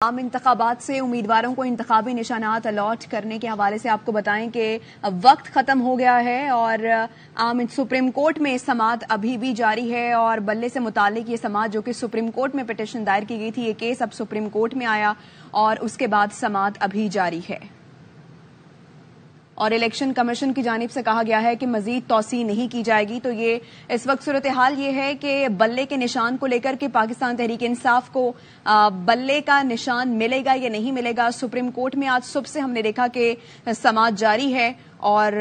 عام انتخابات سے امیدواروں کو انتخابی نشانات الاٹ کرنے کے حوالے سے آپ کو بتائیں کہ وقت ختم ہو گیا ہے اور عام سپریم کورٹ میں سماعت ابھی بھی جاری ہے اور بلے سے متعلق یہ سماعت جو کہ سپریم کورٹ میں پٹیشن دائر کی گئی تھی، یہ کیس اب سپریم کورٹ میں آیا اور اس کے بعد سماعت ابھی جاری ہے اور الیکشن کمیشن کی جانب سے کہا گیا ہے کہ مزید توسیع نہیں کی جائے گی۔ تو یہ اس وقت صورتحال یہ ہے کہ بلے کے نشان کو لے کر کے پاکستان تحریک انصاف کو بلے کا نشان ملے گا یا نہیں ملے گا۔ سپریم کورٹ میں آج صبح سے ہم نے دیکھا کہ سماعت جاری ہے اور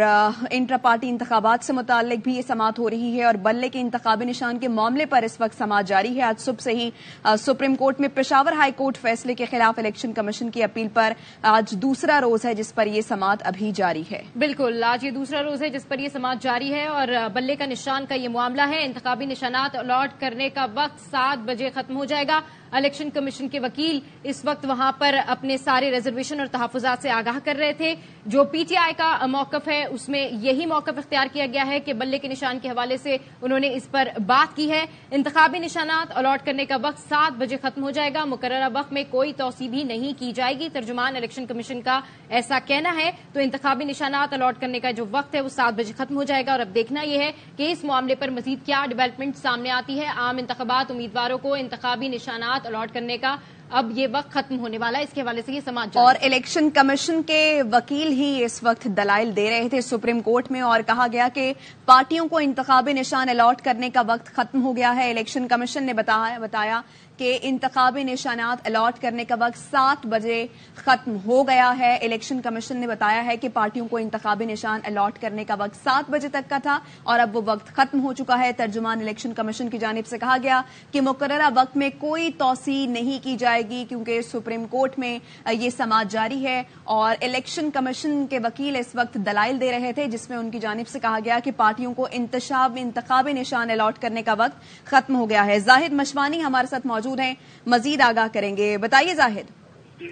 انٹرا پارٹی انتخابات سے متعلق بھی یہ سماعت ہو رہی ہے اور بلے کے انتخابی نشان کے معاملے پر اس وقت سماعت جاری ہے۔ آج صبح سے ہی سپریم کورٹ میں پشاور ہائی کورٹ فیصلے کے خلاف الیکشن کمیشن کی اپیل پر آج دوسرا روز ہے جس پر یہ سماعت ابھی جاری ہے۔ بالکل، آج یہ دوسرا روز ہے جس پر یہ سماعت جاری ہے اور بلے کا نشان کا یہ معاملہ ہے۔ انتخابی نشانات الاٹ کرنے کا وقت 7 بجے ختم ہو جائے گا۔ الیکشن کمیشن کے وکیل اس وقت وہاں پر اپنے سارے ریزرویشن اور تحفظات سے آگاہ کر رہے تھے۔ جو پی ٹی آئی کا موقف ہے اس میں یہی موقف اختیار کیا گیا ہے کہ بلے کے نشان کے حوالے سے انہوں نے اس پر بات کی ہے۔ انتخابی نشانات الاٹ کرنے کا وقت 7 بجے ختم ہو جائے گا، مقررہ وقت میں کوئی توسیع بھی نہیں کی جائے گی۔ ترجمان الیکشن کمیشن کا ایسا کہنا ہے۔ تو انتخابی نشانات الاٹ کرنے کا جو وقت ہے وہ 7 بجے ختم ہو جائے گا اور اب دیکھنا یہ ہے کہ اس معاملے پر مزید کیا ڈیولپمنٹ سامنے آتی ہے۔ عام انتخابات امیدواروں کو انتخابی نشانات الاٹ کرنے کا اب یہ وقت ختم ہونے والا ہے، اس کے حوالے سے یہ سماعت اور الیکشن کمیشن کے وکیل ہی اس وقت دلائل دے رہے تھے سپریم کورٹ میں اور کہا گیا کہ پارٹیوں کو انتخابی نشان الاٹ کرنے کا وقت ختم ہو گیا ہے۔ الیکشن کمیشن نے بتایا کہ انتخابی نشانات الاٹ کرنے کا وقت 7 بجے ختم ہو گیا ہے۔ الیکشن کمیشن نے بتایا ہے کہ پارٹیوں کو انتخابی نشان الاٹ کرنے کا وقت 7 بجے تک کا تھا اور اب وہ وقت ختم ہو چکا ہے۔ ترجمان الیکشن کمیشن کی جانب سے کہا گیا کہ مقررہ وقت میں کوئی توسیع نہیں کی جائے گی کیونکہ سپریم کورٹ میں یہ سماعت جاری ہے اور الیکشن کمیشن کے وکیل اس وقت دلائل دے رہے تھے جس میں ان کی جانب سے کہا گیا کہ پارٹیوں کو انتخابی نشان الاٹ کرنے کا وقت ختم ہو گیا ہے۔ زاہد مشوانی ہمارے ساتھ موجود ہیں، مزید آگاہ کریں گے۔ بتائیے زاہد۔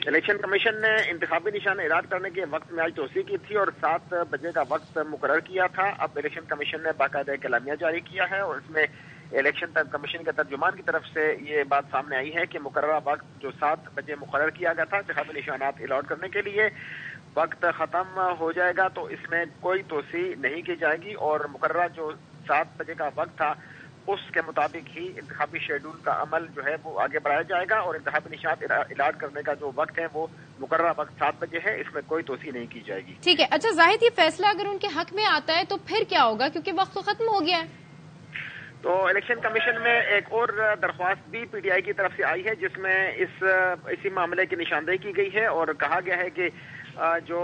الیکشن کمیشن نے انتخابی نشان اعلان کرنے کے وقت میں آج توسیع کی تھی اور 7 بجے کا وقت مقرر کیا تھا۔ اب الیکشن کمیشن نے باقاعدہ اعلامیہ جاری کیا ہے اور اس میں الیکشن کمیشن کے ترجمان کی طرف سے یہ بات سامنے آئی ہے کہ مقررہ وقت جو 7 بجے مقرر کیا گیا تھا انتخابی نشانات الاٹ کرنے کے لیے، وقت ختم ہو جائے گا تو اس میں کوئی توسیع نہیں کی جائے گی اور مقررہ جو 7 بجے کا وقت تھا اس کے مطابق ہی انتخابی شیڈول کا عمل جو ہے وہ آگے بڑھایا جائے گا اور انتخابی نشانات الاٹ کرنے کا جو وقت ہے وہ مقررہ وقت 7 بجے ہے، اس میں کوئی توسیع نہیں کی جائے گی۔ ٹھیک ہے، اچھا زاہد، یہ فیصلہ اگر ان کے حق میں آتا ہے تو پھر کیا ہوگا کیونکہ وقت تو ختم ہو گیا ہے؟ تو الیکشن کمیشن میں ایک اور درخواست بھی پی ٹی آئی کی طرف سے آئی ہے جس میں اسی معاملے کی نشاندہی کی گئی ہے اور کہا گیا ہے کہ جو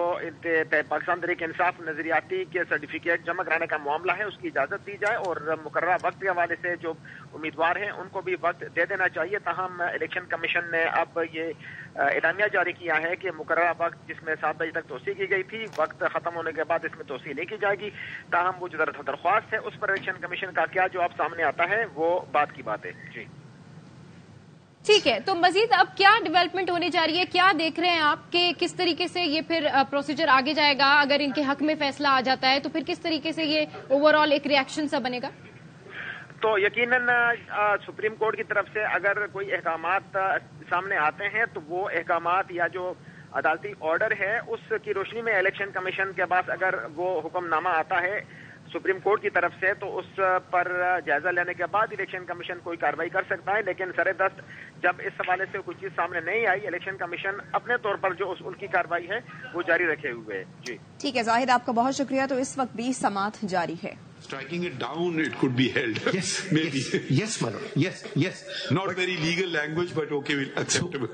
پاکستان تحریک انصاف نظریاتی کے سرٹیفکیٹ جمع کرانے کا معاملہ ہے اس کی اجازت دی جائے اور مقررہ وقت کے حوالے سے جو امیدوار ہیں ان کو بھی وقت دے دینا چاہیے۔ تاہم الیکشن کمیشن نے اب یہ اعلامیہ جاری کیا ہے کہ مقررہ وقت جس میں 7 بجے تک توسیع کی گئی تھی، وقت ختم ہونے کے بعد اس میں توسیع نہیں کی جائے گی۔ تاہم وہ جو درخواست ہے اس پر الیکشن کمیشن کا کیا جواب سامنے آتا ہے وہ بات کی بات ہے۔ جی ٹھیک ہے، تو مزید اب کیا ڈیولپمنٹ ہونے جا رہی ہے؟ کیا دیکھ رہے ہیں آپ کہ کس طریقے سے یہ پھر پروسیجر آگے جائے گا؟ اگر ان کے حق میں فیصلہ آ جاتا ہے تو پھر کس طریقے سے یہ اوور آل ایک ریئیکشن سا بنے گا؟ تو یقیناً سپریم کورٹ کی طرف سے اگر کوئی احکامات سامنے آتے ہیں تو وہ احکامات یا جو عدالتی آرڈر ہے اس کی روشنی میں الیکشن کمیشن کے پاس اگر وہ حکم نامہ آتا ہے سپریم کورٹ کی طرف سے تو اس پر جائزہ لینے کے بعد الیکشن کمیشن کوئی کارروائی کر سکتا ہے، لیکن سر دست جب اس حوالے سے کوئی چیز سامنے نہیں آئی الیکشن کمیشن اپنے طور پر جو ان کی کارروائی ہے وہ جاری رکھے ہوئے ہے۔ جی ٹھیک ہے زاہد، آپ کا بہت شکریہ۔ تو اس وقت بھی سماعت جاری ہے۔ Striking it down, it could be held. Yes, maybe. Yes, my lord. Yes. Not very legal language, but okay, acceptable.